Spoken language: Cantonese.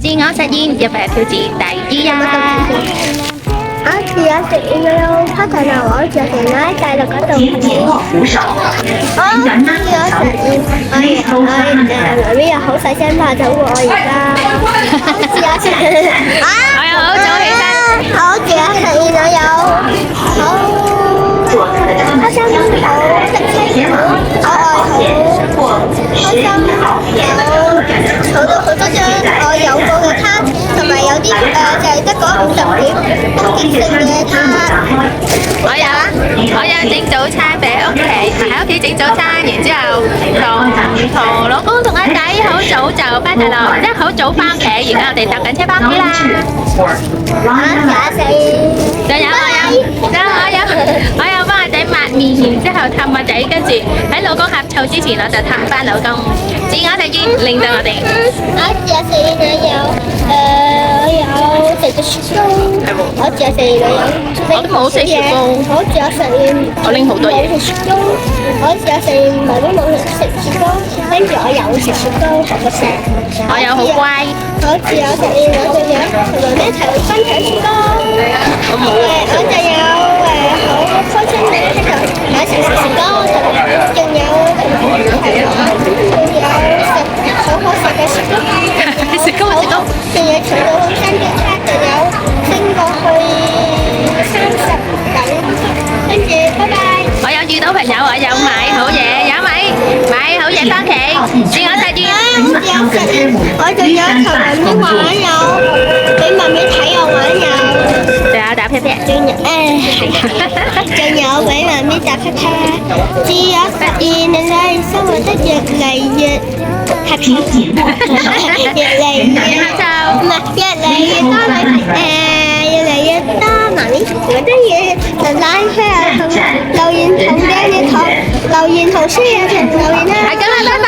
自我實現入圍挑戰第2日。我自我實現咗開頭啦，我自我實現喺大陸嗰度。我自我實現，媽咪又好細聲怕走過我而家。我自我實現我又好早起身。我自我實現咗有好開心，好識車，好愛好開心，有儲到好多張我有過嘅卡，同埋有啲就係得嗰50點攻擊性嘅卡。我有整早餐俾屋企，喺屋企整早餐，然之後同老公同阿仔好早就翻大陸，即係好早翻屋企。而家我哋搭緊車翻屋企啦。我有幫阿仔抹面，然之後氹阿仔，跟住喺老公呷醋之前，我就氹翻老公。自我實現令到我哋。我自我實現有食咗雪糕，我自我實現我都冇食雪糕。我自我實現我拎好多嘢。冇食雪糕，我自我實現媽媽冇食雪糕，跟住我有食雪糕，好好食。我又好乖。我自我實現我仲有同媽咪一齊去分享雪糕。我就有好開心嘅喺度有時食雪糕，仲有同朋友一齊玩，仲有食好好食嘅雪糕。雪糕，仲有儲到好新嘅卡，仲有升過去30等，跟住拜拜。我有遇到朋友，我有買好嘢，買好嘢翻屋企。自我實現。我仲有同媽咪玩有，俾媽咪睇我玩有。仲有打 pat pat。仲有俾媽咪打 pat pat。自我實現令你生活得越嚟越happy，越嚟越唔係越嚟越多越嚟越多媽咪覺得嘢就拉開啊，留言同嘅嘢同留言同書嘢同留言啦。係咁啦，拜拜。